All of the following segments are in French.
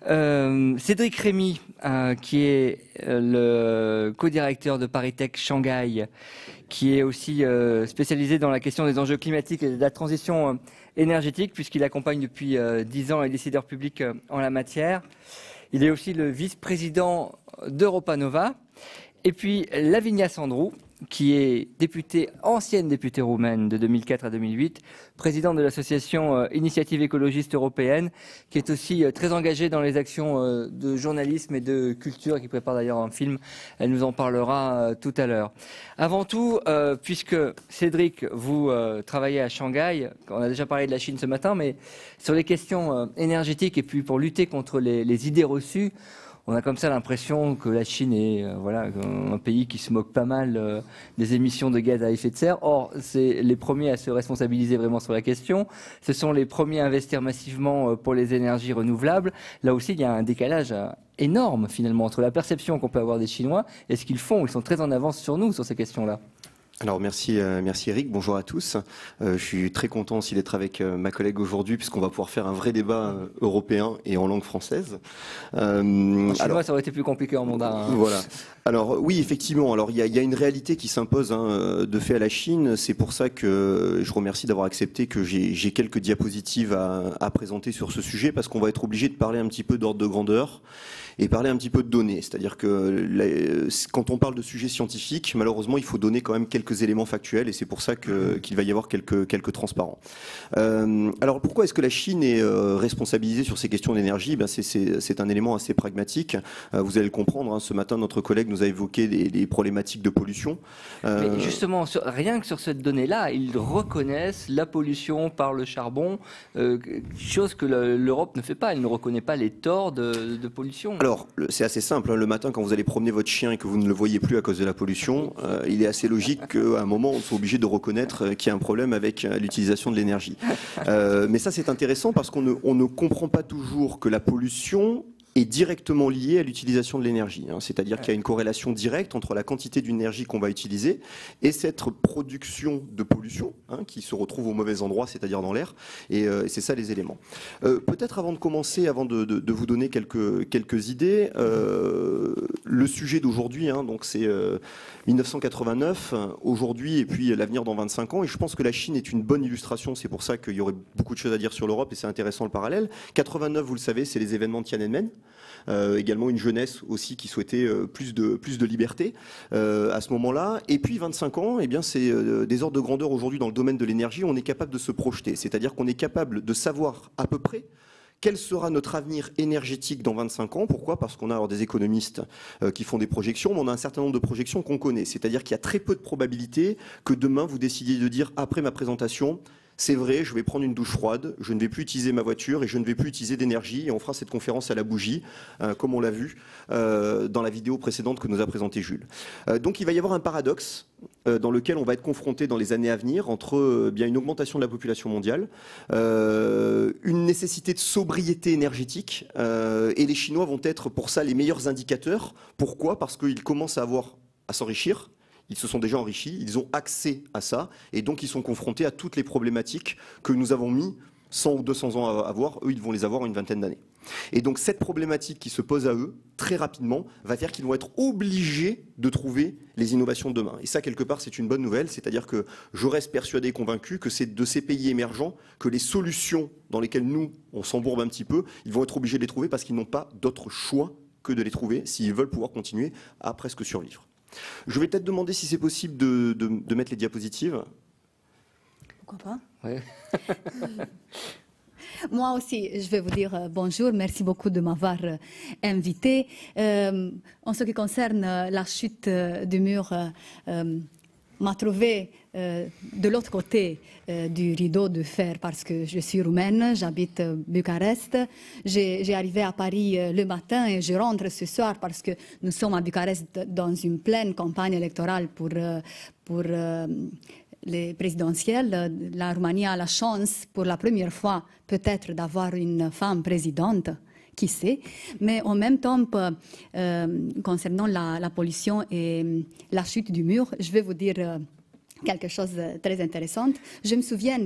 Cédric Rémy, qui est le co-directeur de ParisTech Shanghai, qui est aussi spécialisé dans la question des enjeux climatiques et de la transition énergétique, puisqu'il accompagne depuis 10 ans les décideurs publics en la matière. Il est aussi le vice-président d'Europa Nova. Et puis Lavinia Sandrou, qui est ancienne députée roumaine de 2004 à 2008, présidente de l'association Initiative écologiste européenne, qui est aussi très engagée dans les actions de journalisme et de culture, et qui prépare d'ailleurs un film. Elle nous en parlera tout à l'heure. Avant tout, puisque Cédric, vous travaillez à Shanghai, on a déjà parlé de la Chine ce matin, mais sur les questions énergétiques et puis pour lutter contre les idées reçues, on a comme ça l'impression que la Chine est un pays qui se moque pas mal des émissions de gaz à effet de serre. Or, c'est les premiers à se responsabiliser vraiment sur la question. Ce sont les premiers à investir massivement pour les énergies renouvelables. Là aussi, il y a un décalage énorme finalement entre la perception qu'on peut avoir des Chinois et ce qu'ils font. Ils sont très en avance sur nous sur ces questions-là. Alors merci Eric, bonjour à tous. Je suis très content aussi d'être avec ma collègue aujourd'hui puisqu'on va pouvoir faire un vrai débat européen et en langue française. En chinois, ça aurait été plus compliqué en mandarin. Voilà. Alors oui, effectivement. Alors il y a une réalité qui s'impose de fait à la Chine. C'est pour ça que je remercie d'avoir accepté que j'ai quelques diapositives à présenter sur ce sujet parce qu'on va être obligé de parler un petit peu d'ordre de grandeur et parler un petit peu de données. C'est-à-dire que quand on parle de sujets scientifiques, malheureusement, il faut donner quand même quelques éléments factuels et c'est pour ça qu'il va y avoir quelques transparents. Alors pourquoi est-ce que la Chine est responsabilisée sur ces questions d'énergie? C'est un élément assez pragmatique. Vous allez le comprendre, ce matin, notre collègue nous a évoqué les problématiques de pollution. Mais justement, rien que sur cette donnée-là, ils reconnaissent la pollution par le charbon, chose que l'Europe ne fait pas. Elle ne reconnaît pas les torts de pollution. Alors, c'est assez simple. Le matin, quand vous allez promener votre chien et que vous ne le voyez plus à cause de la pollution, il est assez logique qu'à un moment, on soit obligé de reconnaître qu'il y a un problème avec l'utilisation de l'énergie. Mais ça, c'est intéressant parce qu'on ne comprend pas toujours que la pollution est directement liée à l'utilisation de l'énergie. C'est-à-dire qu'il y a une corrélation directe entre la quantité d'énergie qu'on va utiliser et cette production de pollution qui se retrouve au mauvais endroit, c'est-à-dire dans l'air. Et c'est ça les éléments. Peut-être avant de commencer, avant de vous donner quelques idées, le sujet d'aujourd'hui, donc c'est 1989, aujourd'hui et puis l'avenir dans 25 ans. Et je pense que la Chine est une bonne illustration. C'est pour ça qu'il y aurait beaucoup de choses à dire sur l'Europe et c'est intéressant le parallèle. 89, vous le savez, c'est les événements de Tiananmen. Également une jeunesse aussi qui souhaitait plus de liberté à ce moment-là. Et puis 25 ans, eh bien c'est des ordres de grandeur aujourd'hui dans le domaine de l'énergie. On est capable de se projeter, c'est-à-dire qu'on est capable de savoir à peu près quel sera notre avenir énergétique dans 25 ans. Pourquoi? Parce qu'on a alors des économistes qui font des projections, mais on a un certain nombre de projections qu'on connaît. C'est-à-dire qu'il y a très peu de probabilité que demain vous décidiez de dire après ma présentation, c'est vrai, je vais prendre une douche froide, je ne vais plus utiliser ma voiture et je ne vais plus utiliser d'énergie et on fera cette conférence à la bougie, comme on l'a vu dans la vidéo précédente que nous a présenté Jules. Donc il va y avoir un paradoxe dans lequel on va être confronté dans les années à venir entre bien une augmentation de la population mondiale, une nécessité de sobriété énergétique et les Chinois vont être pour ça les meilleurs indicateurs. Pourquoi? Parce qu'ils commencent à s'enrichir. Ils se sont déjà enrichis, ils ont accès à ça, et donc ils sont confrontés à toutes les problématiques que nous avons mis 100 ou 200 ans à avoir. Eux, ils vont les avoir en une vingtaine d'années. Et donc cette problématique qui se pose à eux, très rapidement, va faire qu'ils vont être obligés de trouver les innovations de demain. Et ça, quelque part, c'est une bonne nouvelle, c'est-à-dire que je reste persuadé et convaincu que c'est de ces pays émergents que les solutions dans lesquelles nous, on s'embourbe un petit peu, ils vont être obligés de les trouver parce qu'ils n'ont pas d'autre choix que de les trouver s'ils veulent pouvoir continuer à presque survivre. Je vais peut-être demander si c'est possible de mettre les diapositives. Pourquoi pas? Ouais. Moi aussi, je vais vous dire bonjour. Merci beaucoup de m'avoir invité. En ce qui concerne la chute du mur, m'a trouvé de l'autre côté du rideau de fer parce que je suis roumaine, j'habite Bucarest. J'ai arrivé à Paris le matin et je rentre ce soir parce que nous sommes à Bucarest dans une pleine campagne électorale pour les présidentielles. La Roumanie a la chance pour la première fois peut-être d'avoir une femme présidente. Qui sait, mais en même temps, concernant la pollution et la chute du mur, je vais vous dire quelque chose de très intéressant. Je me souviens,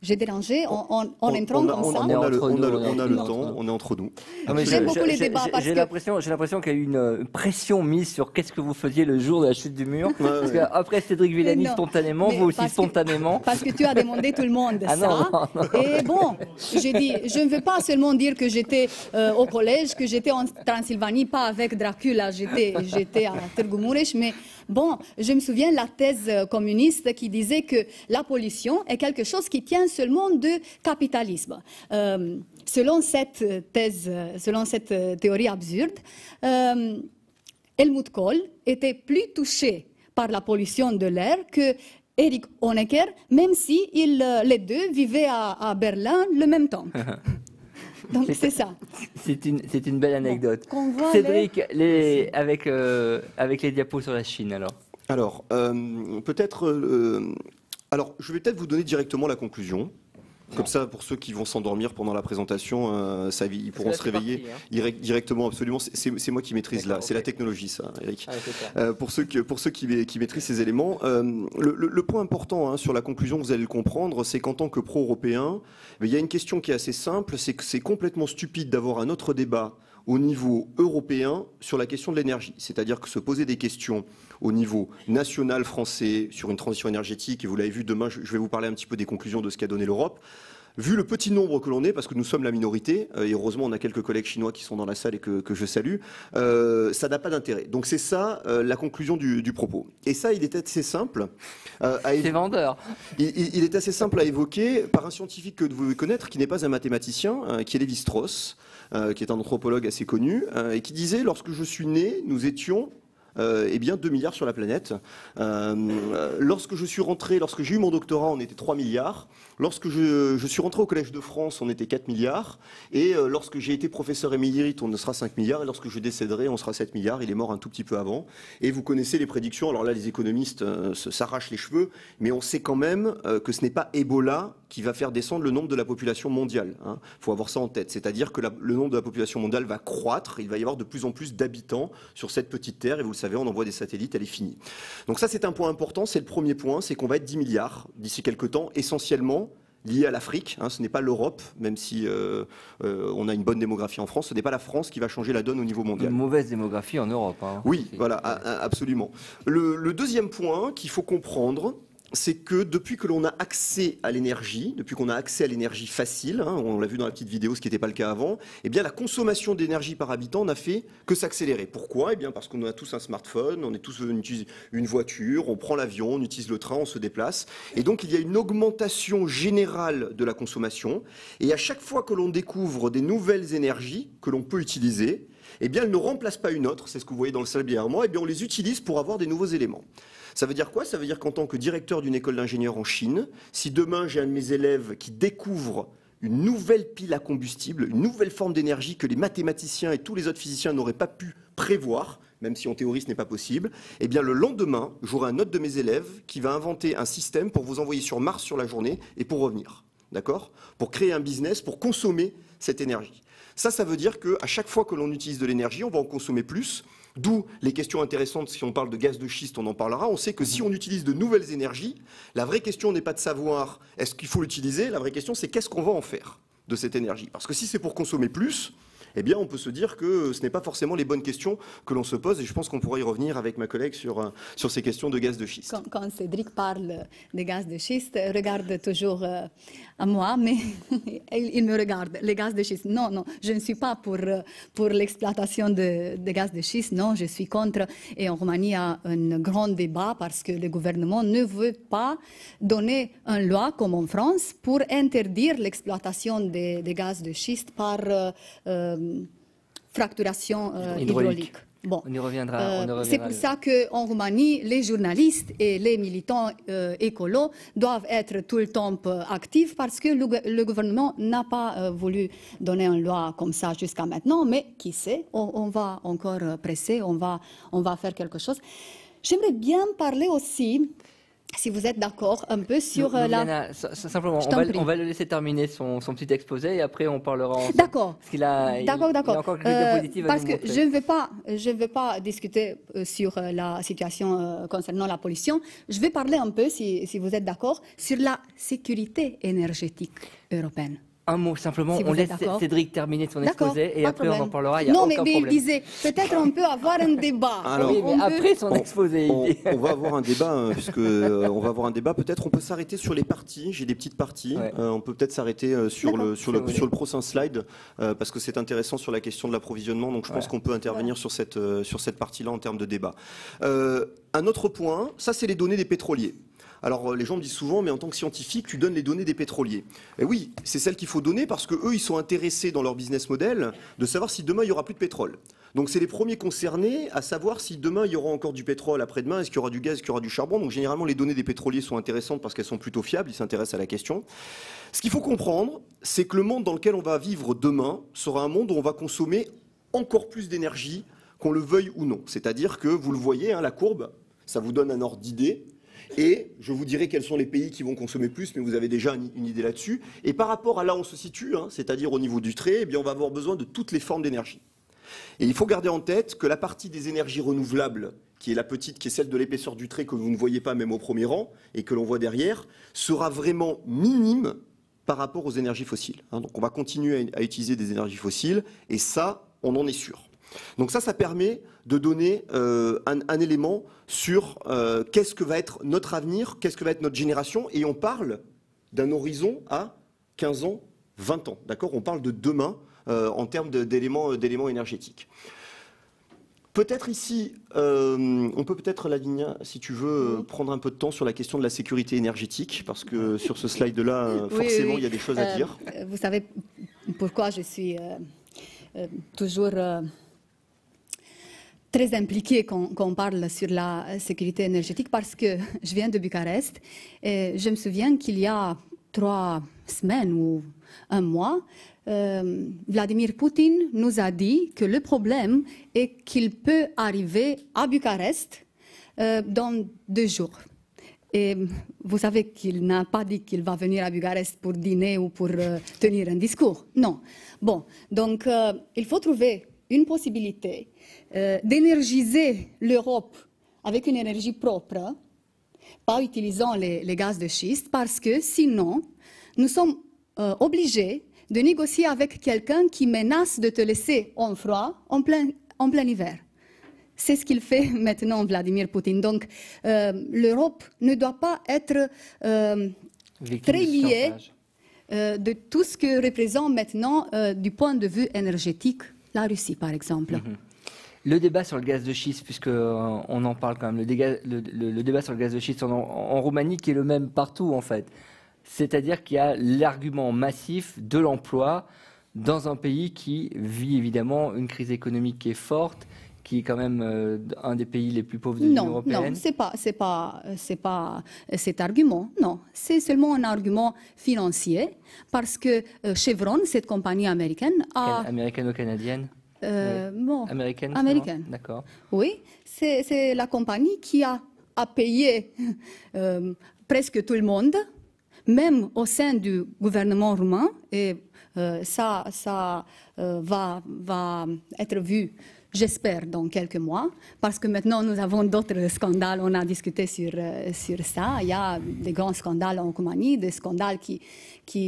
J'ai dérangé en entrant comme ça. On a le temps, on est entre nous. J'aime beaucoup les débats parce j'ai l'impression qu'il y a eu une pression mise sur qu'est-ce que vous faisiez le jour de la chute du mur. Parce qu'après Cédric Villani spontanément, vous aussi spontanément. Parce que tu as demandé tout le monde ça. Non. Et bon, j'ai dit, je ne veux pas seulement dire que j'étais au collège, que j'étais en Transylvanie, pas avec Dracula, j'étais à Târgu Mureș, mais bon, je me souviens de la thèse communiste qui disait que la pollution est quelque chose qui tient seulement du capitalisme. Selon cette thèse, selon cette théorie absurde, Helmut Kohl était plus touché par la pollution de l'air que Erich Honecker, même si les deux vivaient à Berlin le même temps. Donc c'est ça. C'est une belle anecdote. Bon, Cédric, avec les diapos sur la Chine alors. Alors, peut-être... alors, je vais peut-être vous donner directement la conclusion. Comme ça, pour ceux qui vont s'endormir pendant la présentation, ils pourront se réveiller directement, absolument. C'est moi qui maîtrise là. C'est la technologie, ça, Eric. Pour ceux qui maîtrisent ces éléments, le point important sur la conclusion, vous allez le comprendre, c'est qu'en tant que pro-européen, il y a une question qui est assez simple, c'est que c'est complètement stupide d'avoir un autre débat au niveau européen sur la question de l'énergie. C'est-à-dire que se poser des questions au niveau national français sur une transition énergétique, et vous l'avez vu demain, je vais vous parler un petit peu des conclusions de ce qu'a donné l'Europe. Vu le petit nombre que l'on est, parce que nous sommes la minorité, et heureusement on a quelques collègues chinois qui sont dans la salle et que je salue, ça n'a pas d'intérêt. Donc c'est ça la conclusion du propos. Et ça, il est assez simple. C'est vendeur. Il est assez simple à évoquer par un scientifique que vous devez connaître, qui n'est pas un mathématicien, qui est Lévi-Strauss, qui est un anthropologue assez connu, et qui disait, lorsque je suis né, nous étions 2 milliards sur la planète. Lorsque j'ai eu mon doctorat, on était 3 milliards. Lorsque je suis rentré au Collège de France, on était 4 milliards. Et lorsque j'ai été professeur émérite, on sera 5 milliards. Et lorsque je décéderai, on sera 7 milliards. Il est mort un tout petit peu avant. Et vous connaissez les prédictions. Alors là, les économistes s'arrachent les cheveux. Mais on sait quand même que ce n'est pas Ebola qui va faire descendre le nombre de la population mondiale. Il faut avoir ça en tête. C'est-à-dire que le nombre de la population mondiale va croître. Il va y avoir de plus en plus d'habitants sur cette petite terre. Et vous le savez, on envoie des satellites, elle est finie. Donc ça, c'est un point important. C'est le premier point. C'est qu'on va être 10 milliards d'ici quelques temps, essentiellement lié à l'Afrique. Ce n'est pas l'Europe, même si on a une bonne démographie en France. Ce n'est pas la France qui va changer la donne au niveau mondial. Une mauvaise démographie en Europe. Oui, voilà, absolument. Le deuxième point qu'il faut comprendre, c'est que depuis que l'on a accès à l'énergie, depuis qu'on a accès à l'énergie facile, on l'a vu dans la petite vidéo, ce qui n'était pas le cas avant, eh bien la consommation d'énergie par habitant n'a fait que s'accélérer. Pourquoi ? Eh bien parce qu'on a tous un smartphone, on utilise une voiture, on prend l'avion, on utilise le train, on se déplace. Et donc il y a une augmentation générale de la consommation. Et à chaque fois que l'on découvre des nouvelles énergies que l'on peut utiliser, eh bien elles ne remplacent pas une autre, c'est ce que vous voyez dans le slide derrière moi, eh bien on les utilise pour avoir des nouveaux éléments. Ça veut dire quoi ? Ça veut dire qu'en tant que directeur d'une école d'ingénieurs en Chine, si demain j'ai un de mes élèves qui découvre une nouvelle pile à combustible, une nouvelle forme d'énergie que les mathématiciens et tous les autres physiciens n'auraient pas pu prévoir, même si en théorie ce n'est pas possible, eh bien le lendemain, j'aurai un autre de mes élèves qui va inventer un système pour vous envoyer sur Mars sur la journée et pour revenir. D'accord ? Pour créer un business, pour consommer cette énergie. Ça veut dire qu'à chaque fois que l'on utilise de l'énergie, on va en consommer plus. D'où les questions intéressantes, si on parle de gaz de schiste, on en parlera. On sait que si on utilise de nouvelles énergies, la vraie question n'est pas de savoir est-ce qu'il faut l'utiliser, la vraie question c'est qu'est-ce qu'on va en faire de cette énergie. Parce que si c'est pour consommer plus, eh bien on peut se dire que ce n'est pas forcément les bonnes questions que l'on se pose, et je pense qu'on pourra y revenir avec ma collègue sur ces questions de gaz de schiste. Quand Cédric parle de gaz de schiste, regarde toujours à moi, mais il me regarde, les gaz de schiste. Non, je ne suis pas pour l'exploitation de gaz de schiste, non, je suis contre. Et en Roumanie, il y a un grand débat parce que le gouvernement ne veut pas donner une loi comme en France pour interdire l'exploitation des gaz de schiste par fracturation hydraulique. Bon, on y reviendra. C'est pour ça qu'en Roumanie, les journalistes et les militants écolos doivent être tout le temps actifs parce que le gouvernement n'a pas voulu donner une loi comme ça jusqu'à maintenant, mais qui sait, on va encore presser, on va faire quelque chose. J'aimerais bien parler aussi si vous êtes d'accord un peu sur Ljubljana, simplement, on va le laisser terminer son petit exposé et après on parlera ensemble. D'accord. Parce qu'il a, il y a encore quelque chose de positif à parce nous que montrer. je ne vais pas discuter sur la situation concernant la pollution. Je vais parler un peu, si vous êtes d'accord, sur la sécurité énergétique européenne. Un mot simplement, Si on vous laisse êtes d'accord. Cédric terminer son D'accord, exposé et pas de après on en problème. parlera, il n'y a non, aucun mais problème. il disait, peut-être on peut avoir un débat. Alors, Oui, mais On peut- après son exposé, il dit. On va avoir un débat, puisque on va avoir un débat. Peut-être on peut s'arrêter sur les parties. J'ai des petites parties. Ouais. On peut peut-être s'arrêter sur D'accord. le prochain slide, parce que c'est intéressant sur la question de l'approvisionnement. Donc je pense qu'on peut intervenir sur cette partie-là en termes de débat. Un autre point, ça c'est les données des pétroliers. Alors les gens me disent souvent, mais en tant que scientifique, tu donnes les données des pétroliers. Et oui, c'est celles qu'il faut donner parce que eux, ils sont intéressés dans leur business model de savoir si demain il y aura plus de pétrole. Donc c'est les premiers concernés à savoir si demain il y aura encore du pétrole après-demain, est-ce qu'il y aura du gaz, est-ce qu'il y aura du charbon. Donc généralement les données des pétroliers sont intéressantes parce qu'elles sont plutôt fiables, ils s'intéressent à la question. Ce qu'il faut comprendre, c'est que le monde dans lequel on va vivre demain sera un monde où on va consommer encore plus d'énergie, qu'on le veuille ou non. C'est-à-dire que vous le voyez, hein, la courbe, ça vous donne un ordre d'idée. Et je vous dirai quels sont les pays qui vont consommer plus, mais vous avez déjà une idée là-dessus. Et par rapport à là où on se situe, hein, c'est-à-dire au niveau du trait, eh bien, on va avoir besoin de toutes les formes d'énergie. Et il faut garder en tête que la partie des énergies renouvelables, qui est la petite, qui est celle de l'épaisseur du trait que vous ne voyez pas même au premier rang, et que l'on voit derrière, sera vraiment minime par rapport aux énergies fossiles. Hein, donc on va continuer à utiliser des énergies fossiles, et ça, on en est sûr. Donc ça permet de donner un élément sur qu'est-ce que va être notre avenir, qu'est-ce que va être notre génération, et on parle d'un horizon à 15 ans, 20 ans. D'accord ? On parle de demain en termes d'éléments énergétiques. Peut-être ici, on peut peut-être, Lavinia, si tu veux, prendre un peu de temps sur la question de la sécurité énergétique, parce que sur ce slide-là, forcément, il y a des choses à dire. Vous savez pourquoi je suis toujours très impliquée quand on parle sur la sécurité énergétique, parce que je viens de Bucarest et je me souviens qu'il y a 3 semaines ou un mois, Vladimir Poutine nous a dit que le problème est qu'il peut arriver à Bucarest dans 2 jours. Et vous savez qu'il n'a pas dit qu'il va venir à Bucarest pour dîner ou pour tenir un discours. Non. Bon, donc il faut trouver une possibilité d'énergiser l'Europe avec une énergie propre, pas utilisant les gaz de schiste, parce que sinon, nous sommes obligés de négocier avec quelqu'un qui menace de te laisser en froid en plein hiver. C'est ce qu'il fait maintenant, Vladimir Poutine. Donc, l'Europe ne doit pas être très liée de tout ce que représente maintenant, du point de vue énergétique, la Russie, par exemple. Le débat sur le gaz de schiste, puisqu'on en parle quand même, le débat sur le gaz de schiste en Roumanie qui est le même partout, en fait. C'est-à-dire qu'il y a l'argument massif de l'emploi dans un pays qui vit évidemment une crise économique qui est forte, qui est quand même un des pays les plus pauvres de l'Union européenne. Non, c'est pas cet argument. Non, c'est seulement un argument financier, parce que Chevron, cette compagnie américaine, Américano-canadienne. Bon, Américaine. D'accord. Oui, c'est la compagnie qui a payé presque tout le monde, même au sein du gouvernement roumain, et ça va être vu, j'espère, dans quelques mois, parce que maintenant nous avons d'autres scandales, on a discuté sur ça, il y a des grands scandales en Roumanie, des scandales qui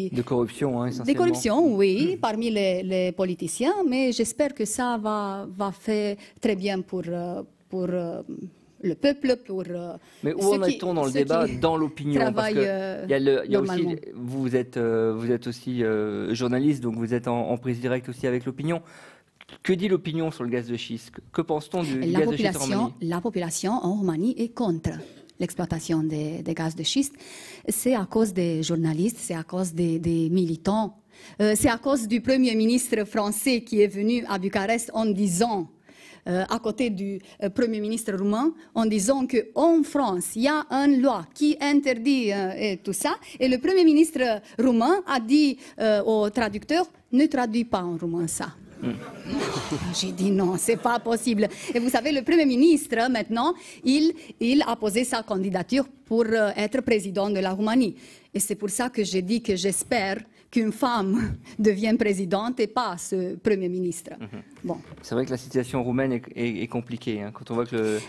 de corruption, hein, essentiellement. Des corruptions, oui, parmi les politiciens, mais j'espère que ça va faire très bien pour le peuple, pour mais où en est-on dans le débat, dans l'opinion? Parce que il y a aussi, vous êtes aussi journaliste, donc vous êtes en prise directe aussi avec l'opinion. Que dit l'opinion sur le gaz de schiste? Que pense-t-on du gaz de schiste en Roumanie? La population en Roumanie est contre l'exploitation des gaz de schiste. C'est à cause des journalistes, c'est à cause des militants, c'est à cause du Premier ministre français qui est venu à Bucarest en disant, à côté du Premier ministre roumain, en disant qu'en France, il y a une loi qui interdit et tout ça. Et le Premier ministre roumain a dit au traducteur, ne traduis pas en roumain ça. J'ai dit non, c'est pas possible. Et vous savez, le Premier ministre, maintenant, il a posé sa candidature pour être président de la Roumanie. Et c'est pour ça que j'ai dit que j'espère qu'une femme devienne présidente et pas ce Premier ministre. Bon. C'est vrai que la situation roumaine est compliquée. Hein, quand on voit que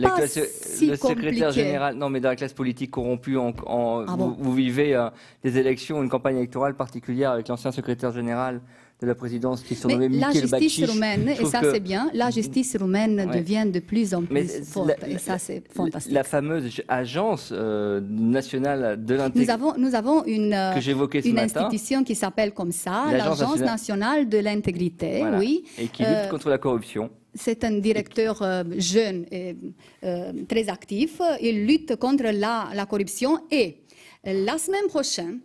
Pas le si secrétaire compliqué. général, non mais dans la classe politique corrompue, bon vous vivez des élections, une campagne électorale particulière avec l'ancien secrétaire général de la présidence qui est surnommé Mais la Michel justice Bacic. roumaine, et ça c'est bien, la justice roumaine Ouais. devient de plus en Mais plus forte. Et ça c'est fantastique. La fameuse agence nationale de l'intégrité Nous avons une que j'évoquais ce une matin, institution qui s'appelle comme ça, L'Agence l'Agence nationale de l'intégrité, voilà, oui. et qui lutte contre la corruption. C'est un directeur jeune et très actif. Il lutte contre la corruption et la semaine prochaine,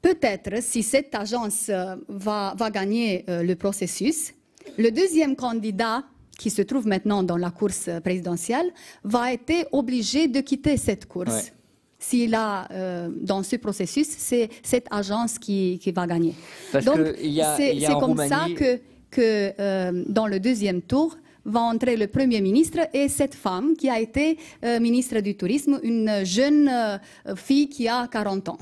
peut-être si cette agence va gagner le processus, le deuxième candidat qui se trouve maintenant dans la course présidentielle va être obligé de quitter cette course. Ouais. S'il a, dans ce processus, c'est cette agence qui va gagner. Parce Donc, que il y a c'est en comme Roumanie- ça que dans le deuxième tour va entrer le Premier ministre et cette femme qui a été ministre du Tourisme, une jeune fille qui a 40 ans.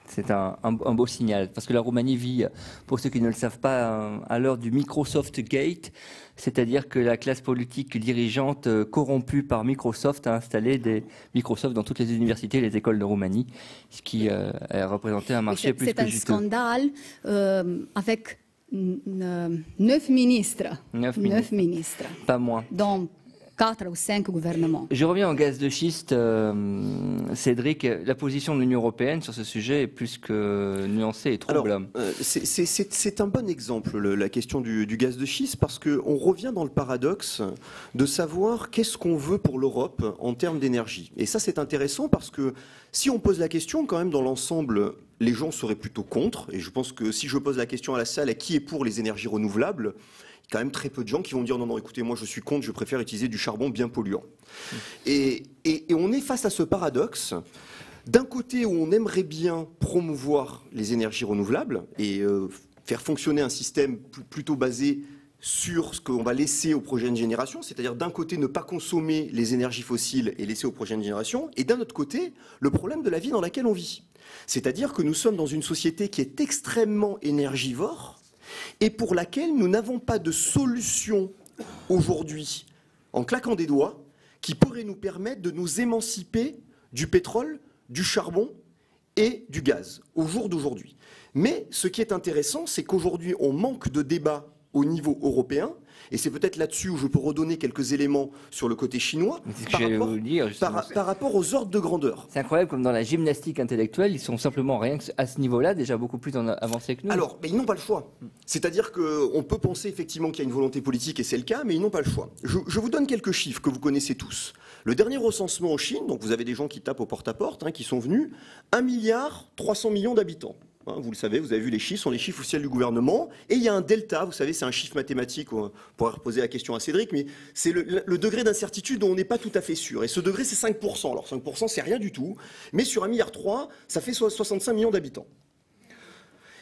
C'est un beau signal, parce que la Roumanie vit, pour ceux qui ne le savent pas, à l'heure du Microsoft Gate, c'est-à-dire que la classe politique dirigeante corrompue par Microsoft a installé des Microsoft dans toutes les universités et les écoles de Roumanie, ce qui a représenté un marché plus C'est que un juteux. scandale avec 9 ministres. 9 ministres, Pas moins. dont 4 ou 5 gouvernements. Je reviens au gaz de schiste, Cédric. La position de l'Union européenne sur ce sujet est plus que nuancée et Alors, trouble. c'est un bon exemple, la question du gaz de schiste, parce qu'on revient dans le paradoxe de savoir qu'est-ce qu'on veut pour l'Europe en termes d'énergie. Et ça, c'est intéressant parce que si on pose la question, quand même, dans l'ensemble, les gens seraient plutôt contre. Et je pense que si je pose la question à la salle, à qui est pour les énergies renouvelables, il y a quand même très peu de gens qui vont dire non, écoutez, moi je suis contre, je préfère utiliser du charbon bien polluant. Et on est face à ce paradoxe. D'un côté où on aimerait bien promouvoir les énergies renouvelables et faire fonctionner un système plutôt basé sur ce qu'on va laisser aux prochaines générations, c'est-à-dire d'un côté ne pas consommer les énergies fossiles et laisser aux prochaines générations, et d'un autre côté le problème de la vie dans laquelle on vit. C'est-à-dire que nous sommes dans une société qui est extrêmement énergivore et pour laquelle nous n'avons pas de solution aujourd'hui, en claquant des doigts, qui pourrait nous permettre de nous émanciper du pétrole, du charbon et du gaz au jour d'aujourd'hui. Mais ce qui est intéressant, c'est qu'aujourd'hui, on manque de débat au niveau européen, et c'est peut-être là-dessus où je peux redonner quelques éléments sur le côté chinois, C'est ce que j'allais vous dire, justement. par rapport aux ordres de grandeur. C'est incroyable comme dans la gymnastique intellectuelle, ils sont simplement rien à ce niveau-là déjà beaucoup plus avancés que nous. Alors, mais ils n'ont pas le choix. C'est-à-dire qu'on peut penser effectivement qu'il y a une volonté politique, et c'est le cas, mais ils n'ont pas le choix. Je vous donne quelques chiffres que vous connaissez tous. Le dernier recensement en Chine, donc vous avez des gens qui tapent au porte-à-porte, qui sont venus, 1,3 milliard d'habitants. Vous le savez, vous avez vu les chiffres, sont les chiffres officiels du gouvernement. Et il y a un delta, vous savez, c'est un chiffre mathématique, on pourrait reposer la question à Cédric, mais c'est le degré d'incertitude dont on n'est pas tout à fait sûr. Et ce degré, c'est 5%. Alors 5%, c'est rien du tout, mais sur 1,3 milliard, ça fait 65 millions d'habitants.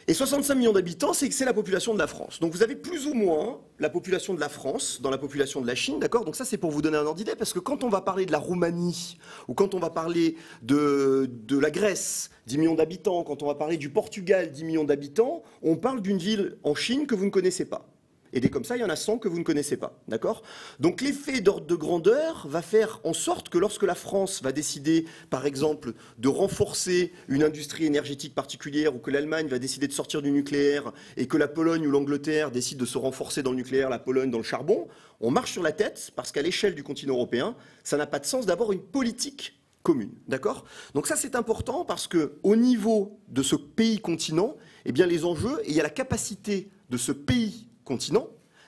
Et 65 millions d'habitants, c'est la population de la France. Donc vous avez plus ou moins la population de la France dans la population de la Chine, d'accord? Donc ça, c'est pour vous donner un ordre d'idée, parce que quand on va parler de la Roumanie, ou quand on va parler de la Grèce, 10 millions d'habitants, quand on va parler du Portugal, 10 millions d'habitants, on parle d'une ville en Chine que vous ne connaissez pas. Et des comme ça, il y en a 100 que vous ne connaissez pas, d'accord? Donc l'effet d'ordre de grandeur va faire en sorte que lorsque la France va décider, par exemple, de renforcer une industrie énergétique particulière, ou que l'Allemagne va décider de sortir du nucléaire, et que la Pologne ou l'Angleterre décident de se renforcer dans le nucléaire, la Pologne dans le charbon, on marche sur la tête, parce qu'à l'échelle du continent européen, ça n'a pas de sens d'avoir une politique commune, d'accord? Donc ça, c'est important, parce qu'au niveau de ce pays-continent, eh bien les enjeux, et il y a la capacité de ce pays-continent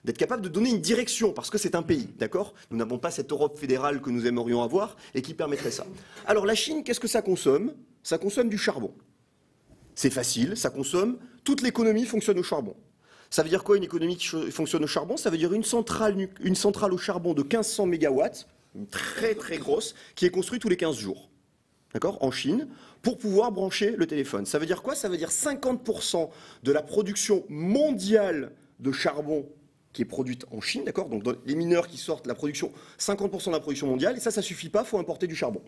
d'être capable de donner une direction, parce que c'est un pays, d'accord? Nous n'avons pas cette Europe fédérale que nous aimerions avoir et qui permettrait ça. Alors la Chine, qu'est-ce que ça consomme? Ça consomme du charbon. C'est facile, ça consomme, toute l'économie fonctionne au charbon. Ça veut dire quoi une économie qui fonctionne au charbon? Ça veut dire une centrale au charbon de 1500 mégawatts, une très très grosse, qui est construite tous les 15 jours, d'accord? En Chine, pour pouvoir brancher le téléphone. Ça veut dire quoi? Ça veut dire 50% de la production mondiale de charbon qui est produite en Chine, d'accord? Donc les mineurs qui sortent la production, 50% de la production mondiale, et ça suffit pas, il faut importer du charbon.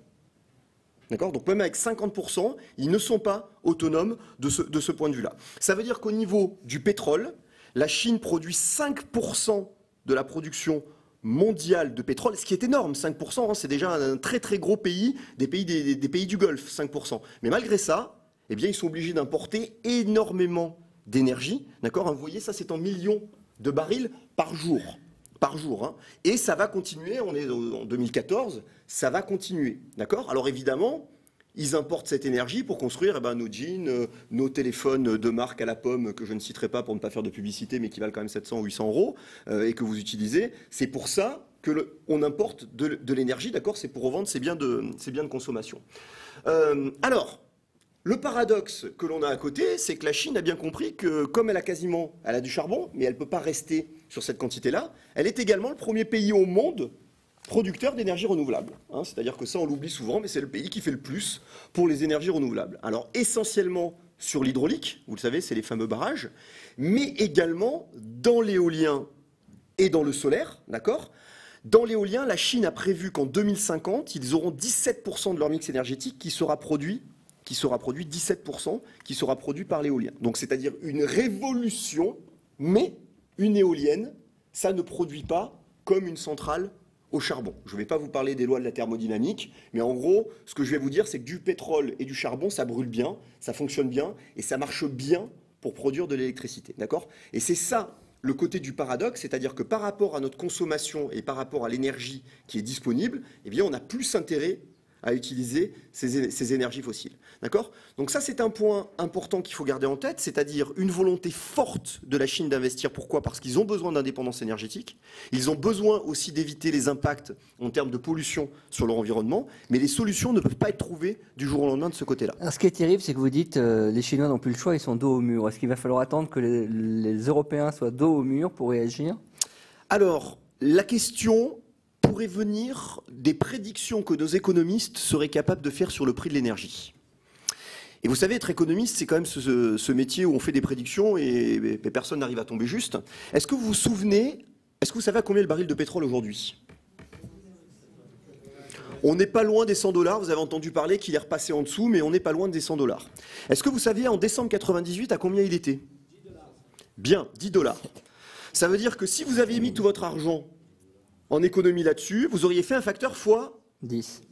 D'accord? Donc même avec 50%, ils ne sont pas autonomes de ce point de vue-là. Ça veut dire qu'au niveau du pétrole, la Chine produit 5% de la production mondiale de pétrole, ce qui est énorme, 5%, hein, c'est déjà un très très gros pays, des pays du Golfe, 5%. Mais malgré ça, eh bien, ils sont obligés d'importer énormément d'énergie, d'accord? Vous voyez, ça c'est en millions de barils par jour. Hein. Et ça va continuer, on est en 2014, ça va continuer, d'accord? Alors évidemment, ils importent cette énergie pour construire nos jeans, nos téléphones de marque à la pomme, que je ne citerai pas pour ne pas faire de publicité, mais qui valent quand même 700 ou 800 euros, et que vous utilisez. C'est pour ça qu'on importe de l'énergie, d'accord? C'est pour revendre ces biens de consommation. Alors, le paradoxe que l'on a à côté, c'est que la Chine a bien compris que comme elle a du charbon, mais elle ne peut pas rester sur cette quantité-là, elle est également le premier pays au monde producteur d'énergie renouvelable. Hein, c'est-à-dire que ça, on l'oublie souvent, mais c'est le pays qui fait le plus pour les énergies renouvelables. Alors, essentiellement sur l'hydraulique, vous le savez, c'est les fameux barrages, mais également dans l'éolien et dans le solaire, d'accord? Dans l'éolien, la Chine a prévu qu'en 2050, ils auront 17% de leur mix énergétique qui sera produit 17% qui sera produit par l'éolien. Donc c'est-à-dire une révolution, mais une éolienne, ça ne produit pas comme une centrale au charbon. Je ne vais pas vous parler des lois de la thermodynamique, mais en gros, ce que je vais vous dire, c'est que du pétrole et du charbon, ça brûle bien, ça fonctionne bien, et ça marche bien pour produire de l'électricité. D'accord? Et c'est ça le côté du paradoxe, c'est-à-dire que par rapport à notre consommation et par rapport à l'énergie qui est disponible, eh bien on a plus intérêt à utiliser ces énergies fossiles. D'accord? Donc ça, c'est un point important qu'il faut garder en tête, c'est-à-dire une volonté forte de la Chine d'investir. Pourquoi? Parce qu'ils ont besoin d'indépendance énergétique. Ils ont besoin aussi d'éviter les impacts en termes de pollution sur leur environnement, mais les solutions ne peuvent pas être trouvées du jour au lendemain de ce côté-là. Alors, ce qui est terrible, c'est que vous dites les Chinois n'ont plus le choix, ils sont dos au mur. Est-ce qu'il va falloir attendre que les Européens soient dos au mur pour réagir? Alors, la question pourrait venir des prédictions que nos économistes seraient capables de faire sur le prix de l'énergie. Et vous savez, être économiste, c'est quand même ce métier où on fait des prédictions et personne n'arrive à tomber juste. Est-ce que vous savez à combien est le baril de pétrole aujourd'hui? On n'est pas loin des 100 $, vous avez entendu parler qu'il est repassé en dessous, mais on n'est pas loin des 100 $. Est-ce que vous saviez en décembre 98 à combien il était? 10 $. Bien, 10 $. Ça veut dire que si vous aviez mis tout votre argent en économie là-dessus, vous auriez fait un facteur fois 10.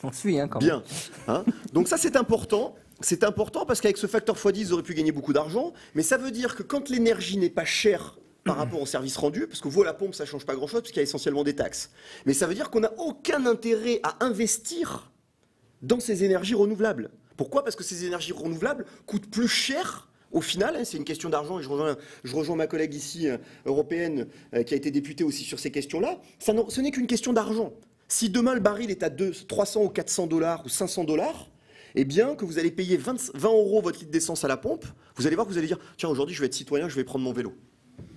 On suit, hein, quand même. Bien. Hein, donc ça, c'est important. C'est important parce qu'avec ce facteur x10, vous aurez pu gagner beaucoup d'argent. Mais ça veut dire que quand l'énergie n'est pas chère par rapport au service rendu, parce que vous, à la pompe, ça ne change pas grand-chose parce qu'il y a essentiellement des taxes. Mais ça veut dire qu'on n'a aucun intérêt à investir dans ces énergies renouvelables. Pourquoi? Parce que ces énergies renouvelables coûtent plus cher. Au final, c'est une question d'argent, et je rejoins ma collègue ici, européenne, qui a été députée aussi sur ces questions-là. Ce n'est qu'une question d'argent. Si demain le baril est à 300 ou 400 $ ou 500 $, eh bien, que vous allez payer 20 € votre litre d'essence à la pompe, vous allez voir que vous allez dire « Tiens, aujourd'hui, je vais être citoyen, je vais prendre mon vélo.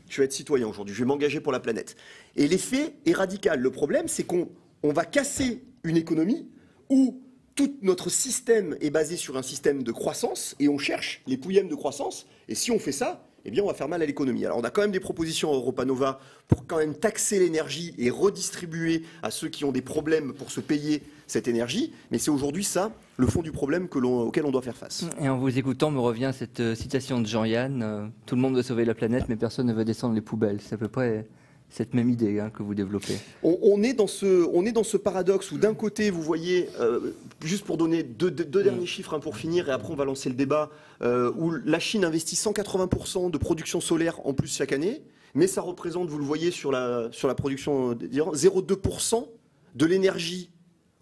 Je vais être citoyen aujourd'hui, je vais m'engager pour la planète. » Et l'effet est radical. Le problème, c'est qu'on va casser une économie où tout notre système est basé sur un système de croissance et on cherche les pouillèmes de croissance. Et si on fait ça, eh bien, on va faire mal à l'économie. Alors, on a quand même des propositions à Europa Nova pour quand même taxer l'énergie et redistribuer à ceux qui ont des problèmes pour se payer cette énergie. Mais c'est aujourd'hui ça, le fond du problème auquel on doit faire face. Et en vous écoutant, me revient cette citation de Jean-Yann. Tout le monde veut sauver la planète, mais personne ne veut descendre les poubelles. C'est à peu près cette même idée, hein, que vous développez. On est dans ce paradoxe où d'un côté, vous voyez, juste pour donner deux derniers chiffres, hein, pour finir, et après on va lancer le débat, où la Chine investit 180% de production solaire en plus chaque année, mais ça représente, vous le voyez sur la production, 0,2% de l'énergie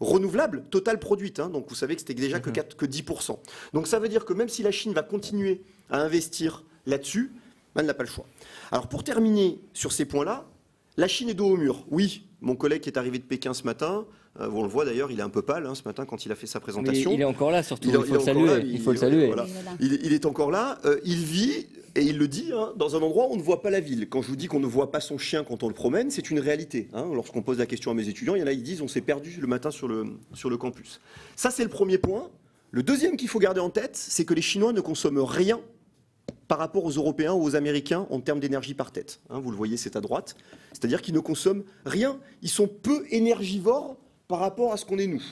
renouvelable totale produite. Hein, donc vous savez que c'était déjà que 10%. Donc ça veut dire que même si la Chine va continuer à investir là-dessus, elle n'a pas le choix. Alors pour terminer sur ces points-là, la Chine est dos au mur. Oui, mon collègue qui est arrivé de Pékin ce matin, on le voit d'ailleurs, il est un peu pâle, hein, ce matin quand il a fait sa présentation. Mais il est encore là, surtout, il faut le saluer. Il faut le saluer. Voilà. Il est encore là, il vit, et il le dit, hein, dans un endroit où on ne voit pas la ville. Quand je vous dis qu'on ne voit pas son chien quand on le promène, c'est une réalité. Hein. Lorsqu'on pose la question à mes étudiants, il y en a, ils disent on s'est perdu le matin sur le campus. Ça, c'est le premier point. Le deuxième qu'il faut garder en tête, c'est que les Chinois ne consomment rien par rapport aux Européens ou aux Américains en termes d'énergie par tête. Hein, vous le voyez, c'est à droite. C'est-à-dire qu'ils ne consomment rien. Ils sont peu énergivores par rapport à ce qu'on est nous.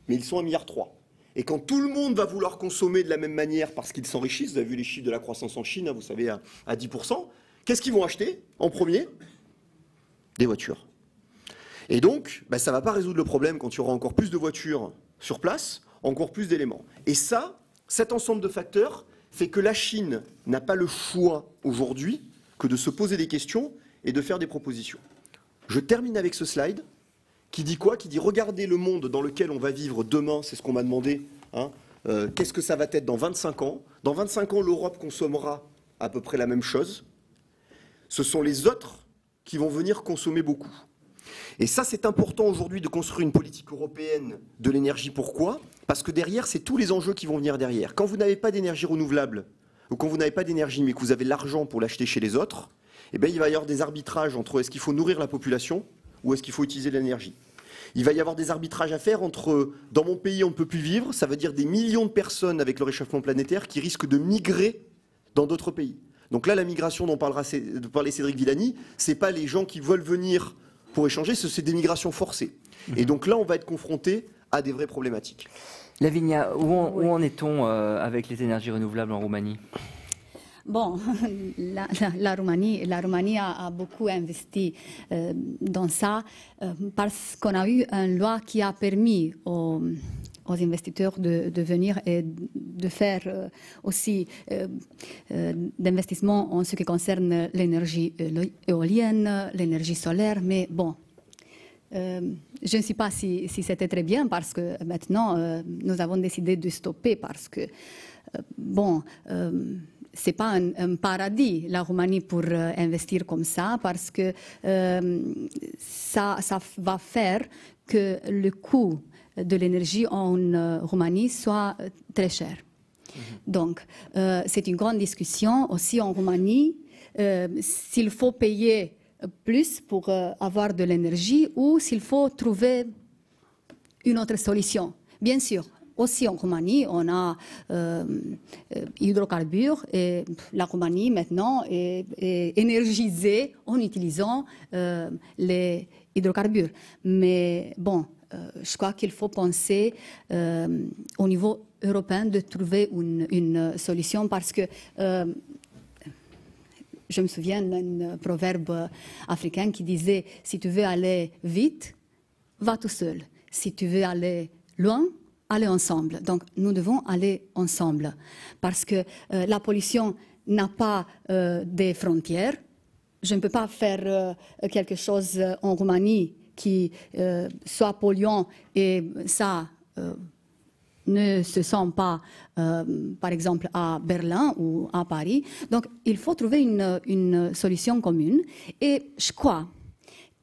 Mais ils sont 1,3 milliard. Et quand tout le monde va vouloir consommer de la même manière parce qu'ils s'enrichissent, vous avez vu les chiffres de la croissance en Chine, hein, vous savez, à 10%, qu'est-ce qu'ils vont acheter en premier? Des voitures. Et donc, ça ne va pas résoudre le problème quand il y aura encore plus de voitures sur place, encore plus d'éléments. Et ça, cet ensemble de facteurs fait que la Chine n'a pas le choix aujourd'hui que de se poser des questions et de faire des propositions. Je termine avec ce slide qui dit quoi? Qui dit regardez le monde dans lequel on va vivre demain, c'est ce qu'on m'a demandé. Hein, qu'est-ce que ça va être dans 25 ans? Dans 25 ans, l'Europe consommera à peu près la même chose. Ce sont les autres qui vont venir consommer beaucoup. Et ça, c'est important aujourd'hui de construire une politique européenne de l'énergie. Pourquoi? Parce que derrière, c'est tous les enjeux qui vont venir derrière. Quand vous n'avez pas d'énergie renouvelable, ou quand vous n'avez pas d'énergie, mais que vous avez l'argent pour l'acheter chez les autres, eh bien, il va y avoir des arbitrages entre est-ce qu'il faut nourrir la population ou est-ce qu'il faut utiliser de l'énergie. Il va y avoir des arbitrages à faire entre dans mon pays, on ne peut plus vivre, ça veut dire des millions de personnes avec le réchauffement planétaire qui risquent de migrer dans d'autres pays. Donc là, la migration dont parlait Cédric Villani, ce n'est pas les gens qui veulent venir pour échanger, c'est des migrations forcées. Et donc là, on va être confronté à des vraies problématiques. Lavinia, où en est-on avec les énergies renouvelables en Roumanie? Bon, la Roumanie a beaucoup investi dans ça parce qu'on a eu une loi qui a permis aux investisseurs de venir et de faire aussi d'investissements en ce qui concerne l'énergie éolienne, l'énergie solaire, mais bon. Je ne sais pas si c'était très bien parce que maintenant, nous avons décidé de stopper parce que, ce n'est pas un paradis, la Roumanie, pour investir comme ça, parce que ça va faire que le coût de l'énergie en Roumanie soit très cher. Donc, c'est une grande discussion aussi en Roumanie, s'il faut payer plus pour avoir de l'énergie ou s'il faut trouver une autre solution. Bien sûr, aussi en Roumanie, on a hydrocarbures et la Roumanie maintenant est énergisée en utilisant les hydrocarbures. Mais bon, je crois qu'il faut penser au niveau européen de trouver une solution parce que je me souviens d'un proverbe africain qui disait « Si tu veux aller vite, va tout seul. Si tu veux aller loin, aller ensemble. » Donc, nous devons aller ensemble parce que la pollution n'a pas des frontières. Je ne peux pas faire quelque chose en Roumanie qui soit polluant et ça ne se sent pas, par exemple, à Berlin ou à Paris. Donc, il faut trouver une solution commune. Et je crois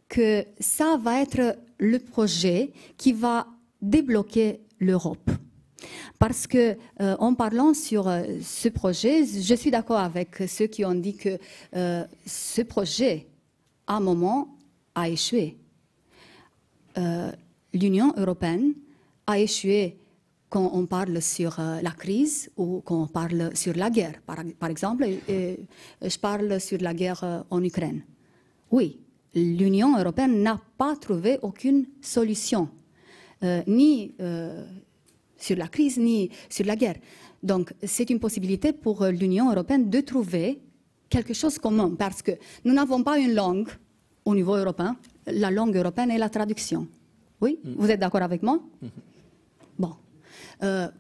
que ça va être le projet qui va débloquer l'Europe. Parce que, en parlant sur ce projet, je suis d'accord avec ceux qui ont dit que ce projet, à un moment, a échoué. L'Union européenne a échoué quand on parle sur la crise ou quand on parle sur la guerre. Par exemple, je parle sur la guerre en Ukraine. Oui, l'Union européenne n'a pas trouvé aucune solution, ni sur la crise, ni sur la guerre. Donc, c'est une possibilité pour l'Union européenne de trouver quelque chose de commun, parce que nous n'avons pas une langue au niveau européen. La langue européenne est la traduction. Oui, vous êtes d'accord avec moi? Bon.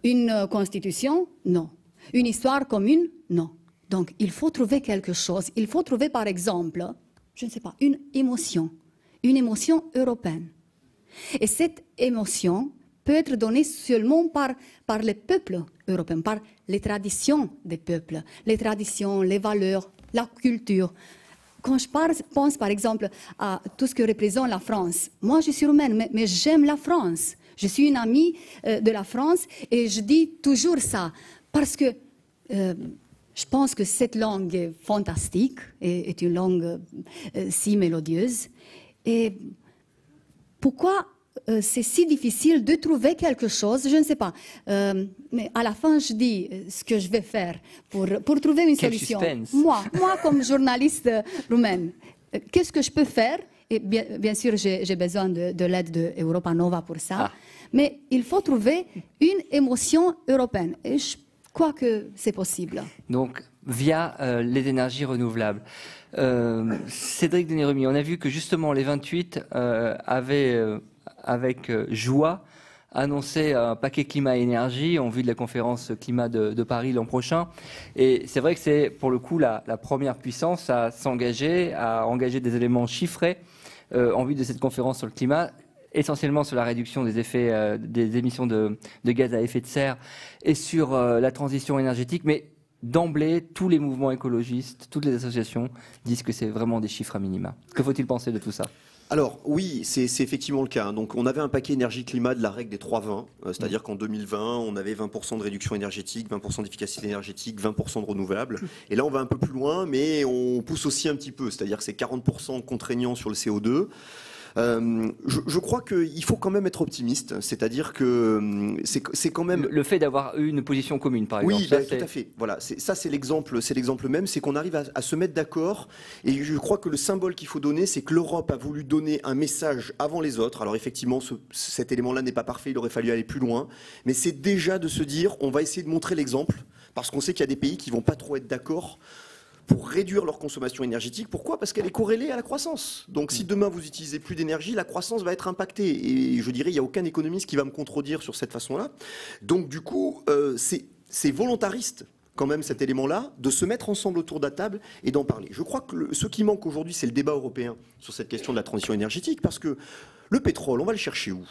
Une constitution? Non. Une histoire commune? Non. Donc, il faut trouver quelque chose. Il faut trouver, par exemple, je ne sais pas, une émotion européenne. Et cette émotion peut être donnée seulement par les peuples européens, par les traditions des peuples, les traditions, les valeurs, la culture. Quand je pense, par exemple, à tout ce que représente la France, moi, je suis roumaine, mais j'aime la France. Je suis une amie de la France et je dis toujours ça parce que je pense que cette langue est fantastique et est une langue si mélodieuse. Et pourquoi c'est si difficile de trouver quelque chose, je ne sais pas. Mais à la fin, je dis ce que je vais faire pour trouver une Quel solution. suspense. Moi, comme journaliste roumaine, qu'est-ce que je peux faire? Et bien sûr, j'ai besoin de l'aide d'Europa Nova pour ça. Ah. Mais il faut trouver une émotion européenne. Et je crois que c'est possible. Donc, via les énergies renouvelables. Cédric Denis-Remy, on a vu que justement les 28 avaient, avec joie, annoncé un paquet climat-énergie en vue de la conférence climat de Paris l'an prochain. Et c'est vrai que c'est pour le coup la première puissance à s'engager, à engager des éléments chiffrés en vue de cette conférence sur le climat, essentiellement sur la réduction des effets des émissions de gaz à effet de serre et sur la transition énergétique. Mais d'emblée, tous les mouvements écologistes, toutes les associations disent que c'est vraiment des chiffres à minima. Que faut-il penser de tout ça ? Alors oui, c'est effectivement le cas. Donc on avait un paquet énergie-climat de la règle des 3-20, c'est-à-dire qu'en 2020, on avait 20% de réduction énergétique, 20% d'efficacité énergétique, 20% de renouvelables. Et là, on va un peu plus loin, mais on pousse aussi un petit peu, c'est-à-dire que c'est 40% contraignant sur le CO2. Je crois qu'il faut quand même être optimiste, c'est-à-dire que c'est quand même... Le fait d'avoir eu une position commune, par exemple. Oui, tout à fait. Voilà, ça c'est l'exemple même, c'est qu'on arrive à se mettre d'accord. Et je crois que le symbole qu'il faut donner, c'est que l'Europe a voulu donner un message avant les autres. Alors effectivement, cet élément-là n'est pas parfait, il aurait fallu aller plus loin. Mais c'est déjà de se dire, on va essayer de montrer l'exemple, parce qu'on sait qu'il y a des pays qui vont pas trop être d'accord pour réduire leur consommation énergétique. Pourquoi ? Parce qu'elle est corrélée à la croissance. Donc si demain vous utilisez plus d'énergie, la croissance va être impactée. Et je dirais, il n'y a aucun économiste qui va me contredire sur cette façon-là. Donc du coup, c'est volontariste quand même cet élément-là, de se mettre ensemble autour de la table et d'en parler. Je crois que ce qui manque aujourd'hui, c'est le débat européen sur cette question de la transition énergétique, parce que le pétrole, on va le chercher où ?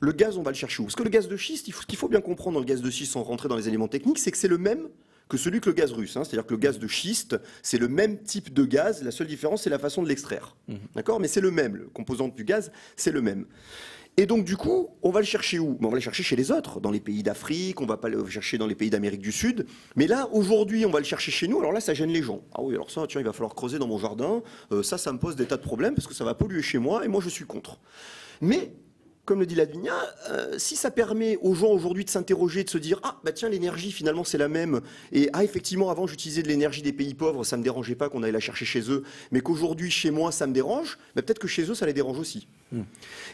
Le gaz, on va le chercher où ? Parce que le gaz de schiste, ce qu'il faut bien comprendre dans le gaz de schiste, sans rentrer dans les éléments techniques, c'est que c'est le même que celui que le gaz russe. C'est-à-dire que le gaz de schiste, c'est le même type de gaz. La seule différence, c'est la façon de l'extraire. D'accord ? Mais c'est le même. Le composant du gaz, c'est le même. Et donc, du coup, on va le chercher où ? On va le chercher chez les autres, dans les pays d'Afrique, on va pas le chercher dans les pays d'Amérique du Sud. Mais là, aujourd'hui, on va le chercher chez nous. Alors là, ça gêne les gens. Ah oui, alors ça, tiens, il va falloir creuser dans mon jardin. Ça me pose des tas de problèmes parce que ça va polluer chez moi et moi, je suis contre. Mais comme le dit Ladvinia, si ça permet aux gens aujourd'hui de s'interroger, de se dire « Ah, bah tiens, l'énergie, finalement, c'est la même. Et ah, effectivement, avant, j'utilisais de l'énergie des pays pauvres, ça ne me dérangeait pas qu'on aille la chercher chez eux. Mais qu'aujourd'hui, chez moi, ça me dérange. Bah, peut-être que chez eux, ça les dérange aussi.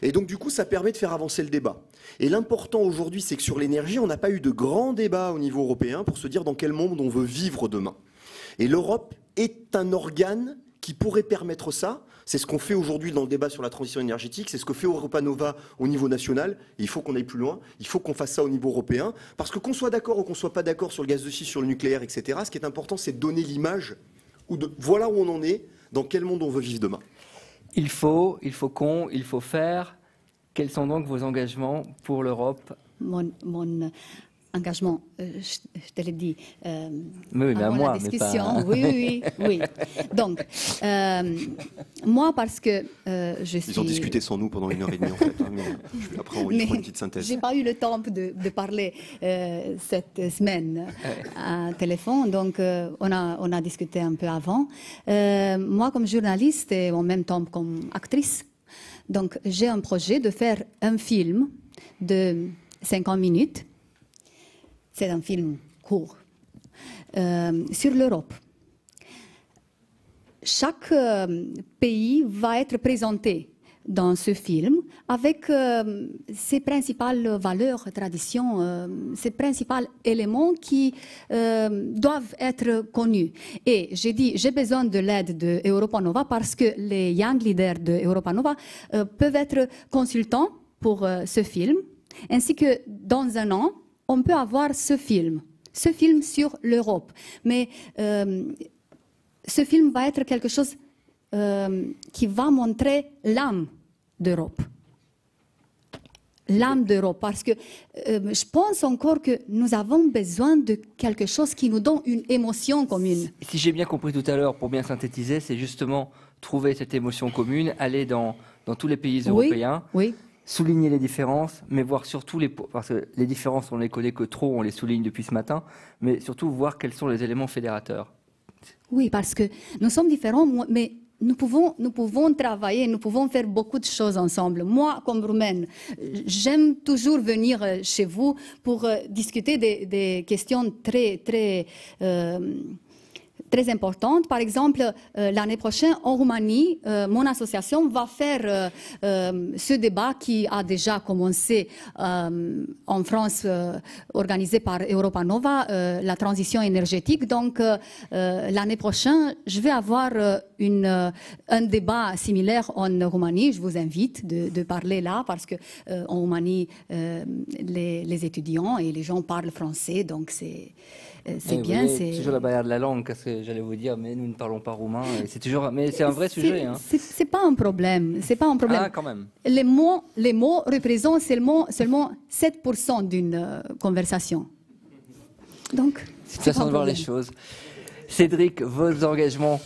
Et donc, du coup, ça permet de faire avancer le débat. Et l'important aujourd'hui, c'est que sur l'énergie, on n'a pas eu de grand débat au niveau européen pour se dire dans quel monde on veut vivre demain. Et l'Europe est un organe qui pourrait permettre ça. C'est ce qu'on fait aujourd'hui dans le débat sur la transition énergétique, c'est ce que fait Europa Nova au niveau national. Et il faut qu'on aille plus loin, il faut qu'on fasse ça au niveau européen. Parce que qu'on soit d'accord ou qu'on soit pas d'accord sur le gaz de schiste, sur le nucléaire, etc., ce qui est important, c'est de donner l'image, voilà où on en est, dans quel monde on veut vivre demain. Il faut faire. Quels sont donc vos engagements pour l'Europe ? Mon engagement, je te l'ai dit mais à avant moi, la discussion. Mais pas... Oui. Donc, moi, parce que je suis... Ils ont discuté sans nous pendant 1h30 en fait. Mais après, on fera une petite synthèse. J'ai pas eu le temps de parler cette semaine à téléphone, donc on a discuté un peu avant. Moi, comme journaliste et en même temps comme actrice, donc j'ai un projet de faire un film de 50 minutes. C'est un film court sur l'Europe. Chaque pays va être présenté dans ce film avec ses principales valeurs, traditions, ses principaux éléments qui doivent être connus. Et j'ai dit, j'ai besoin de l'aide de Europa Nova parce que les young leaders de Europa Nova peuvent être consultants pour ce film, ainsi que dans un an, on peut avoir ce film sur l'Europe. Mais ce film va être quelque chose qui va montrer l'âme d'Europe. L'âme d'Europe, parce que je pense encore que nous avons besoin de quelque chose qui nous donne une émotion commune. Si j'ai bien compris tout à l'heure, pour bien synthétiser, c'est justement trouver cette émotion commune, aller dans tous les pays européens. Oui. Souligner les différences, mais voir surtout parce que les différences, on les connaît que trop, on les souligne depuis ce matin, mais surtout voir quels sont les éléments fédérateurs. Oui, parce que nous sommes différents, mais nous pouvons travailler, nous pouvons faire beaucoup de choses ensemble. Moi, comme Roumaine, j'aime toujours venir chez vous pour discuter des questions très importantes. Par exemple, l'année prochaine, en Roumanie, mon association va faire ce débat qui a déjà commencé en France, organisé par Europa Nova, la transition énergétique. Donc, l'année prochaine, je vais avoir un débat similaire en Roumanie. Je vous invite de parler là, parce que en Roumanie, les étudiants et les gens parlent français, donc c'est bien. C'est toujours la barrière de la langue, parce que j'allais vous dire, mais nous ne parlons pas roumain. C'est toujours, mais c'est un vrai sujet. Hein. C'est pas un problème. C'est pas un problème. Ah, quand même. Les mots représentent seulement 7% d'une conversation. Donc, c'est une façon de voir les choses. Cédric, vos engagements.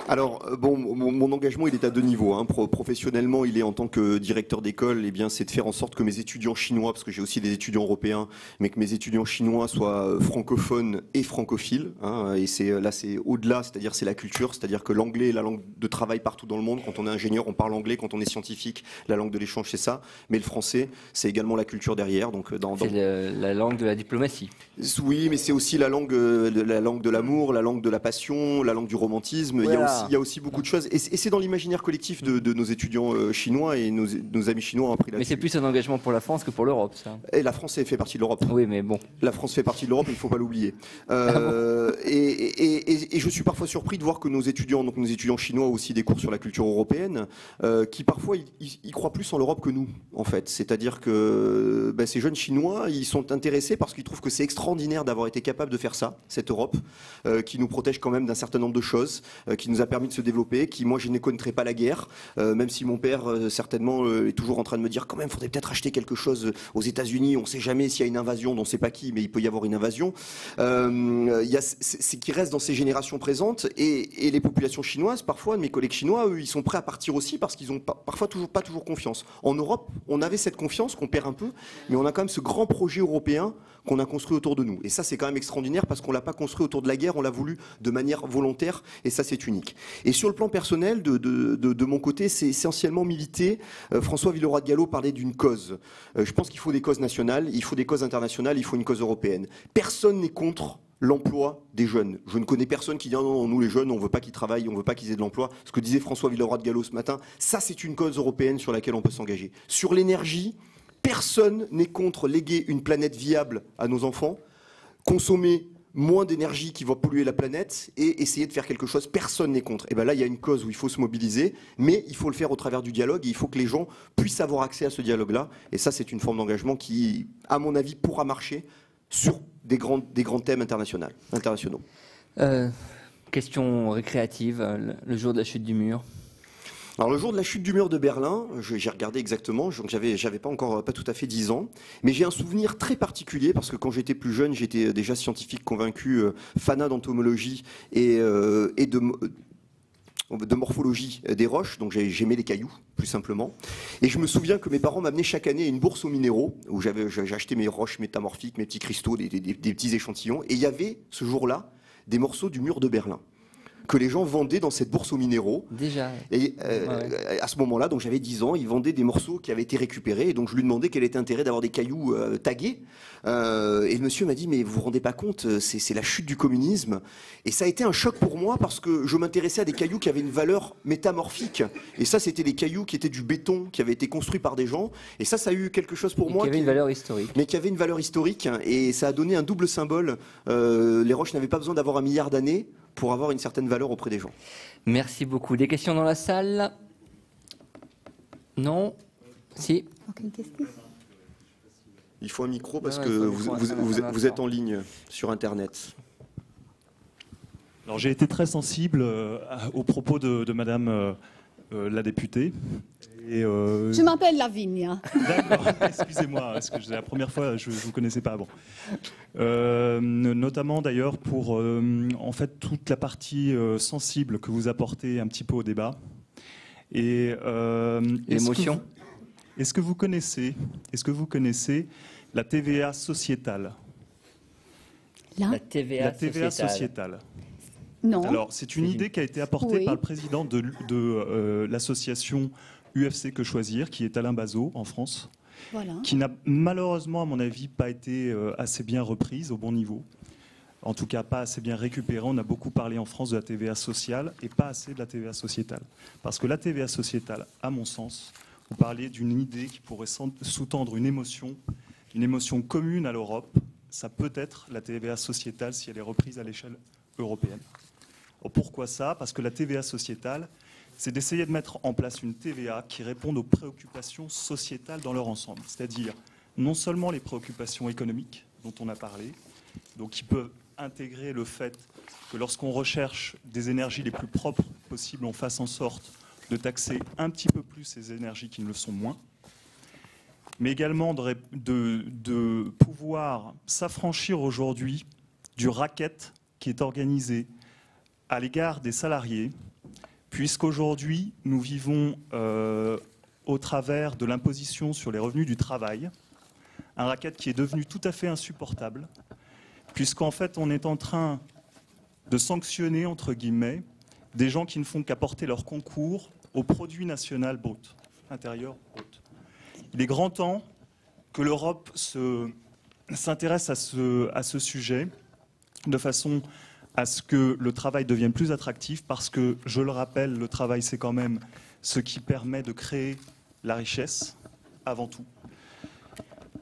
Alors, bon, mon engagement, il est à deux niveaux. Hein. Professionnellement, il est en tant que directeur d'école, eh bien, c'est de faire en sorte que mes étudiants chinois, parce que j'ai aussi des étudiants européens, mais que mes étudiants chinois soient francophones et francophiles. Hein. Et c'est au-delà, c'est-à-dire c'est la culture, c'est-à-dire que l'anglais est la langue de travail partout dans le monde. Quand on est ingénieur, on parle anglais. Quand on est scientifique, la langue de l'échange, c'est ça. Mais le français, c'est également la culture derrière. Donc, c'est la langue de la diplomatie. Oui, mais c'est aussi la langue de l'amour, la langue de la passion, la langue du romantisme. Voilà. Il y a aussi beaucoup de choses. Et c'est dans l'imaginaire collectif de nos étudiants chinois, et nos amis chinois ont appris là-dessus. Mais c'est plus un engagement pour la France que pour l'Europe, ça. Et la France fait partie de l'Europe. Oui, mais bon. La France fait partie de l'Europe, il ne faut pas l'oublier. Et je suis parfois surpris de voir que nos étudiants chinois ont aussi des cours sur la culture européenne, qui parfois ils croient plus en l'Europe que nous, en fait. C'est-à-dire que ces jeunes Chinois, ils sont intéressés parce qu'ils trouvent que c'est extraordinaire d'avoir été capable de faire ça, cette Europe, qui nous protège quand même d'un certain nombre de choses, qui nous a permis de se développer, qui, moi, je ne connaîtrais pas la guerre, même si mon père, certainement, est toujours en train de me dire, quand même, il faudrait peut-être acheter quelque chose aux États-Unis, on ne sait jamais s'il y a une invasion, on ne sait pas qui, mais il peut y avoir une invasion. C'est qui reste dans ces générations présentes, et les populations chinoises, parfois, mes collègues chinois, eux, ils sont prêts à partir aussi, parce qu'ils n'ont parfois pas toujours confiance. En Europe, on avait cette confiance qu'on perd un peu, mais on a quand même ce grand projet européen qu'on a construit autour de nous. Et ça, c'est quand même extraordinaire, parce qu'on ne l'a pas construit autour de la guerre, on l'a voulu de manière volontaire, et ça, c'est unique. Et sur le plan personnel, de mon côté, c'est essentiellement militer. François Villeroy-de-Galhau parlait d'une cause. Je pense qu'il faut des causes nationales, il faut des causes internationales, il faut une cause européenne. Personne n'est contre l'emploi des jeunes. Je ne connais personne qui dit non, nous les jeunes, on ne veut pas qu'ils travaillent, on ne veut pas qu'ils aient de l'emploi. Ce que disait François Villeroy-de-Galhau ce matin, ça c'est une cause européenne sur laquelle on peut s'engager. Sur l'énergie, personne n'est contre léguer une planète viable à nos enfants, consommer moins d'énergie qui va polluer la planète et essayer de faire quelque chose. Personne n'est contre. Et bien là, il y a une cause où il faut se mobiliser, mais il faut le faire au travers du dialogue, et il faut que les gens puissent avoir accès à ce dialogue-là. Et ça, c'est une forme d'engagement qui, à mon avis, pourra marcher sur des grands thèmes internationaux. Question récréative, le jour de la chute du mur. Alors le jour de la chute du mur de Berlin, j'ai regardé exactement, j'avais pas tout à fait 10 ans, mais j'ai un souvenir très particulier parce que quand j'étais plus jeune, j'étais déjà scientifique convaincu, fanat d'entomologie et de morphologie des roches, donc j'aimais les cailloux, plus simplement. Et je me souviens que mes parents m'amenaient chaque année à une bourse aux minéraux, où j'ai acheté mes roches métamorphiques, mes petits cristaux, des petits échantillons, et il y avait, ce jour-là, des morceaux du mur de Berlin que les gens vendaient dans cette bourse aux minéraux. Déjà. Et à ce moment-là, donc j'avais 10 ans, ils vendaient des morceaux qui avaient été récupérés, et donc je lui demandais quel était l'intérêt d'avoir des cailloux tagués. Et le monsieur m'a dit, mais vous vous rendez pas compte, c'est la chute du communisme. Et ça a été un choc pour moi, parce que je m'intéressais à des cailloux qui avaient une valeur métamorphique. Et ça, c'était des cailloux qui étaient du béton, qui avaient été construits par des gens. Et ça a eu quelque chose pour moi. Qui avait une valeur historique. Mais qui avait une valeur historique, et ça a donné un double symbole. Les roches n'avaient pas besoin d'avoir 1 milliard d'années pour avoir une certaine valeur auprès des gens. Merci beaucoup. Des questions dans la salle? Non? Si? Aucune question. Il faut un micro parce que vous êtes en ligne sur Internet. Alors j'ai été très sensible aux propos de Madame la députée. Et Je m'appelle Lavinia. D'accord, excusez-moi, parce que c'est la première fois, je ne vous connaissais pas avant. Notamment d'ailleurs pour en fait toute la partie sensible que vous apportez un petit peu au débat. Et l'émotion. Est-ce que vous connaissez la TVA sociétale? La TVA sociétale. Non. Alors, c'est une idée qui a été apportée Oui. par le président de l'association UFC Que Choisir, qui est Alain Bazot, en France, Voilà. qui n'a malheureusement, à mon avis, pas été assez bien reprise au bon niveau. En tout cas, pas assez bien récupérée. On a beaucoup parlé en France de la TVA sociale et pas assez de la TVA sociétale. Parce que la TVA sociétale, à mon sens, vous parlez d'une idée qui pourrait sous-tendre une émotion commune à l'Europe. Ça peut être la TVA sociétale si elle est reprise à l'échelle européenne. Alors pourquoi ça? Parce que la TVA sociétale, c'est d'essayer de mettre en place une TVA qui réponde aux préoccupations sociétales dans leur ensemble. C'est-à-dire non seulement les préoccupations économiques dont on a parlé, donc qui peuvent intégrer le fait que lorsqu'on recherche des énergies les plus propres possibles, on fasse en sorte de taxer un petit peu plus ces énergies qui ne le sont moins, mais également de pouvoir s'affranchir aujourd'hui du racket qui est organisé à l'égard des salariés, puisqu'aujourd'hui, nous vivons au travers de l'imposition sur les revenus du travail, un racket qui est devenu tout à fait insupportable, puisqu'en fait, on est en train de sanctionner, entre guillemets, des gens qui ne font qu'apporter leur concours au produit national brut, intérieur brut. Il est grand temps que l'Europe s'intéresse à ce sujet, de façon à ce que le travail devienne plus attractif, parce que, je le rappelle, le travail, c'est quand même ce qui permet de créer la richesse, avant tout.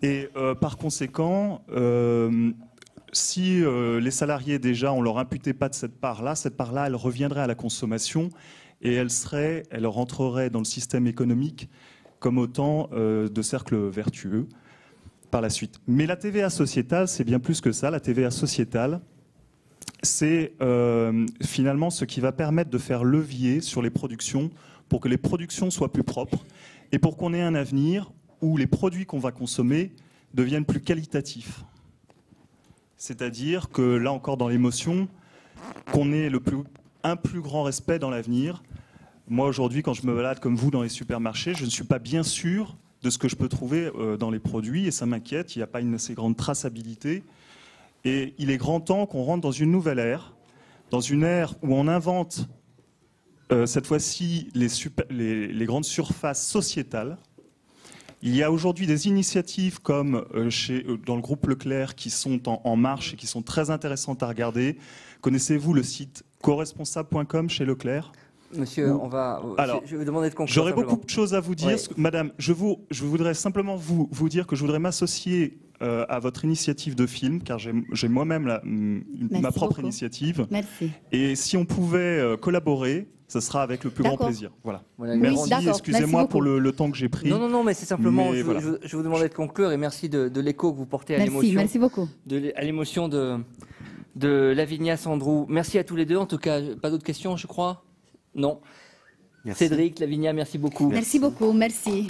Et par conséquent, si les salariés, déjà, on ne leur imputait pas de cette part-là, elle reviendrait à la consommation et elle rentrerait dans le système économique comme autant de cercles vertueux par la suite. Mais la TVA sociétale, c'est bien plus que ça. La TVA sociétale, c'est finalement ce qui va permettre de faire levier sur les productions pour que les productions soient plus propres et pour qu'on ait un avenir où les produits qu'on va consommer deviennent plus qualitatifs. C'est-à-dire que, là encore dans l'émotion, qu'on ait un plus grand respect dans l'avenir. Moi, aujourd'hui, quand je me balade comme vous dans les supermarchés, je ne suis pas bien sûr de ce que je peux trouver dans les produits, et ça m'inquiète, il n'y a pas une assez grande traçabilité. Et il est grand temps qu'on rentre dans une nouvelle ère, dans une ère où on invente, cette fois-ci, les grandes surfaces sociétales. Il y a aujourd'hui des initiatives comme dans le groupe Leclerc qui sont en marche et qui sont très intéressantes à regarder. Connaissez-vous le site coresponsable.com chez Leclerc? Monsieur, alors, je vais vous demander de conclure. J'aurais beaucoup de choses à vous dire. Oui. Madame, je voudrais simplement vous dire que je voudrais m'associer à votre initiative de film, car j'ai moi-même ma propre initiative. Merci. Et si on pouvait collaborer, ce sera avec le plus grand plaisir. Voilà. Merci, Oui, excusez-moi pour le temps que j'ai pris. Non, mais c'est simplement, Mais voilà. je vous demandais de conclure et merci de l'écho que vous portez à l'émotion. Merci beaucoup. À l'émotion de Lavinia Sandrou. Merci à tous les deux. En tout cas, pas d'autres questions, je crois? Non. Merci. Cédric, Lavinia, merci beaucoup. Merci beaucoup. Merci.